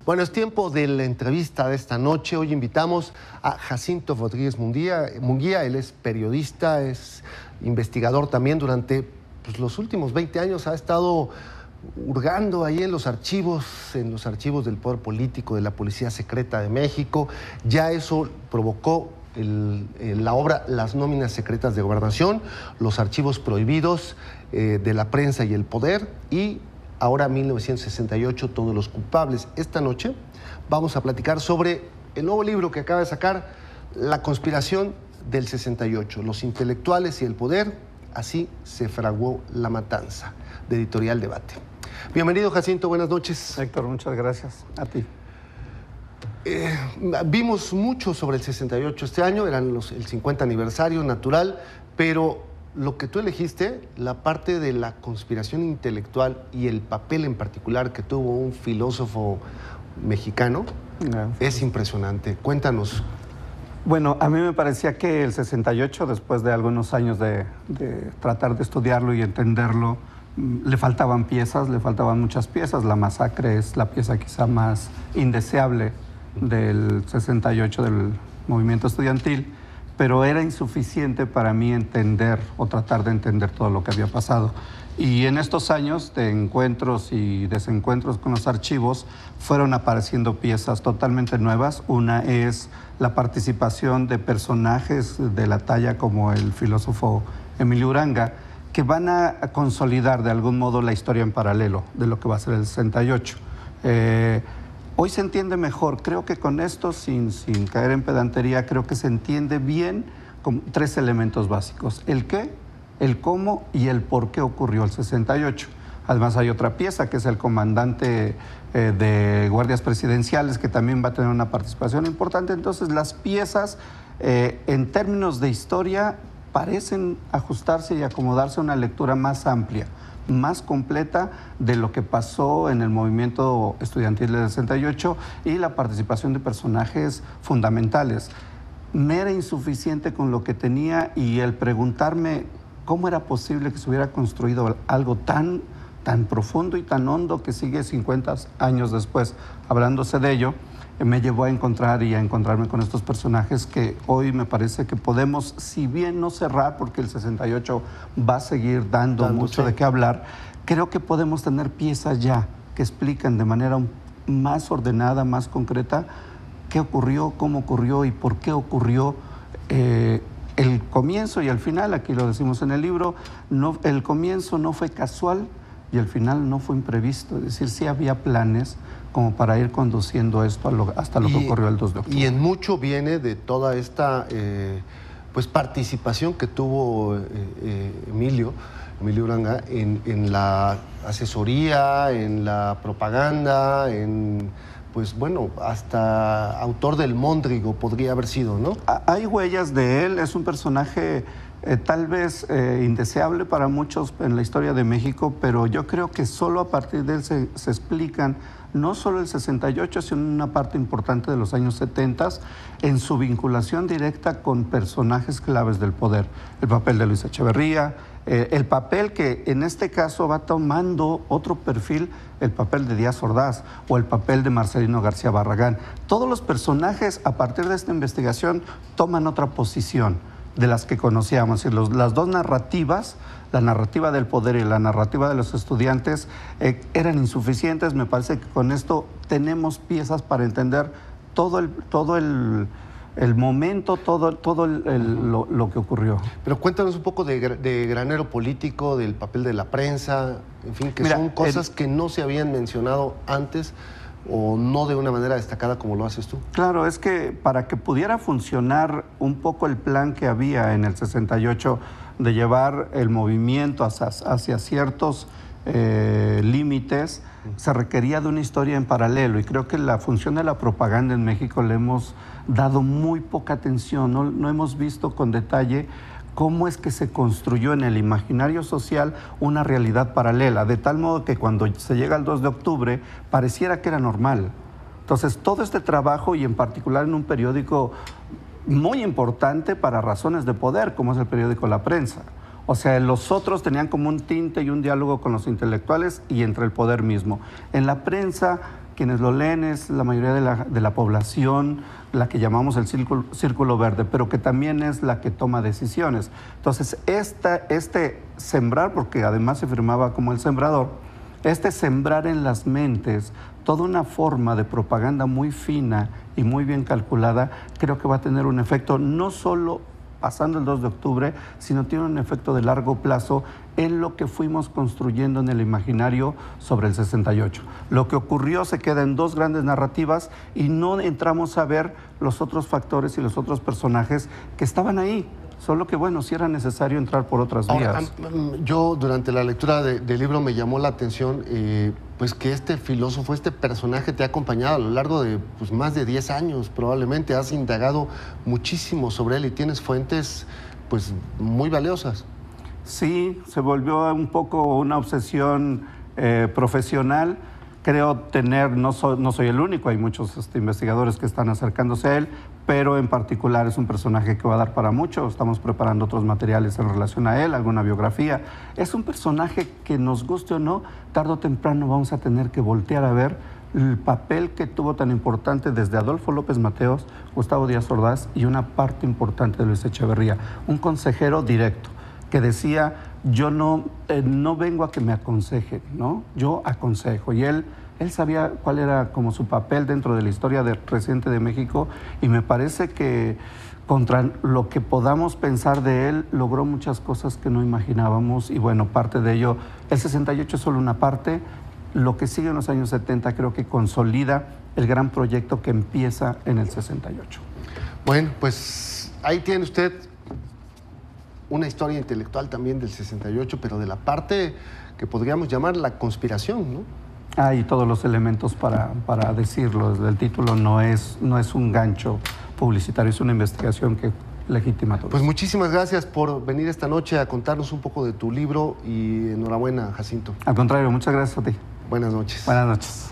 Bueno, es tiempo de la entrevista de esta noche. Hoy invitamos a Jacinto Rodríguez Munguía. Él es periodista, es investigador también. Durante los últimos 20 años ha estado hurgando ahí en los archivos del poder político de la Policía Secreta de México. Ya eso provocó la obra Las nóminas secretas de gobernación, los archivos prohibidos de la prensa y el poder, y ahora 1968, todos los culpables. Esta noche vamos a platicar sobre el nuevo libro que acaba de sacar, La conspiración del 68, los intelectuales y el poder, así se fraguó la matanza, de Editorial Debate. Bienvenido, Jacinto, buenas noches. Héctor, muchas gracias. A ti. Vimos mucho sobre el 68 este año, eran el 50 aniversario natural, pero lo que tú elegiste, la parte de la conspiración intelectual y el papel en particular que tuvo un filósofo mexicano, es impresionante. Cuéntanos. Bueno, a mí me parecía que el 68, después de algunos años de tratar de estudiarlo y entenderlo, le faltaban piezas, le faltaban muchas piezas. La masacre es la pieza quizá más indeseable del 68 del movimiento estudiantil, pero era insuficiente para mí entender o tratar de entender todo lo que había pasado. Y en estos años de encuentros y desencuentros con los archivos fueron apareciendo piezas totalmente nuevas. Una es la participación de personajes de la talla como el filósofo Emilio Uranga, que van a consolidar de algún modo la historia en paralelo de lo que va a ser el 68. Hoy se entiende mejor. Creo que con esto, sin caer en pedantería, creo que se entiende bien con tres elementos básicos: el qué, el cómo y el por qué ocurrió el 68. Además hay otra pieza que es el comandante de guardias presidenciales, que también va a tener una participación importante. Entonces las piezas en términos de historia parecen ajustarse y acomodarse a una lectura más amplia, más completa de lo que pasó en el movimiento estudiantil del 68 y la participación de personajes fundamentales. Me era insuficiente con lo que tenía, y el preguntarme cómo era posible que se hubiera construido algo tan profundo y tan hondo que sigue 50 años después hablándose de ello, me llevó a encontrar y a encontrarme con estos personajes que hoy me parece que podemos, si bien no cerrar, porque el 68 va a seguir dando mucho de qué hablar, creo que podemos tener piezas ya que explican de manera más ordenada, más concreta, qué ocurrió, cómo ocurrió y por qué ocurrió. El comienzo y el final, aquí lo decimos en el libro, el comienzo no fue casual y el final no fue imprevisto. Es decir, sí había planes como para ir conduciendo esto hasta lo que ocurrió el 2 de octubre. Y en mucho viene de toda esta participación que tuvo Emilio Uranga en la asesoría, en la propaganda, hasta autor del Móndrigo podría haber sido, ¿no? Hay huellas de él. Es un personaje tal vez indeseable para muchos en la historia de México, pero yo creo que solo a partir de él se explican no solo el 68, sino una parte importante de los años 70 en su vinculación directa con personajes claves del poder. El papel de Luis Echeverría, el papel que en este caso va tomando otro perfil, el papel de Díaz Ordaz o el papel de Marcelino García Barragán. Todos los personajes a partir de esta investigación toman otra posición de las que conocíamos. Las dos narrativas, la narrativa del poder y la narrativa de los estudiantes, eran insuficientes. Me parece que con esto tenemos piezas para entender todo el momento, lo que ocurrió. Pero cuéntanos un poco de granero político, del papel de la prensa, en fin, que son cosas que no se habían mencionado antes, o no de una manera destacada como lo haces tú. Claro, es que para que pudiera funcionar un poco el plan que había en el 68 de llevar el movimiento hacia ciertos límites, se requería de una historia en paralelo, y creo que la función de la propaganda en México le hemos dado muy poca atención. No hemos visto con detalle cómo es que se construyó en el imaginario social una realidad paralela, de tal modo que cuando se llega al 2 de octubre pareciera que era normal. Entonces, todo este trabajo, y en particular en un periódico muy importante para razones de poder, como es el periódico La Prensa, O sea, los otros tenían como un tinte y un diálogo con los intelectuales y entre el poder mismo. En la prensa, quienes lo leen es la mayoría de la población, la que llamamos el círculo verde, pero que también es la que toma decisiones. Entonces, este sembrar, porque además se firmaba como el sembrador, este sembrar en las mentes toda una forma de propaganda muy fina y muy bien calculada, creo que va a tener un efecto no solo pasando el 2 de octubre, sino tiene un efecto de largo plazo en lo que fuimos construyendo en el imaginario sobre el 68. Lo que ocurrió se queda en dos grandes narrativas y no entramos a ver los otros factores y los otros personajes que estaban ahí. Solo que, bueno, sí era necesario entrar por otras vías. Yo, durante la lectura del libro, me llamó la atención pues que este filósofo, este personaje te ha acompañado a lo largo de pues, más de 10 años, probablemente. Has indagado muchísimo sobre él y tienes fuentes pues, muy valiosas. Sí, se volvió un poco una obsesión profesional. Creo tener, no soy el único, hay muchos investigadores que están acercándose a él, pero en particular es un personaje que va a dar para mucho. Estamos preparando otros materiales en relación a él, alguna biografía. Es un personaje que, nos guste o no, tarde o temprano vamos a tener que voltear a ver el papel que tuvo tan importante desde Adolfo López Mateos, Gustavo Díaz Ordaz y una parte importante de Luis Echeverría, un consejero directo que decía: yo no vengo a que me aconsejen, ¿no? Yo aconsejo. Y él sabía cuál era como su papel dentro de la historia reciente de México, y me parece que contra lo que podamos pensar de él, logró muchas cosas que no imaginábamos, y bueno, parte de ello, el 68 es solo una parte. Lo que sigue en los años 70 creo que consolida el gran proyecto que empieza en el 68. Bueno, pues ahí tiene usted una historia intelectual también del 68, pero de la parte que podríamos llamar la conspiración, ¿no? Hay todos los elementos para decirlo. El título no es un gancho publicitario, es una investigación que legitima todo. Pues muchísimas gracias por venir esta noche a contarnos un poco de tu libro y enhorabuena, Jacinto. Al contrario, muchas gracias a ti. Buenas noches. Buenas noches.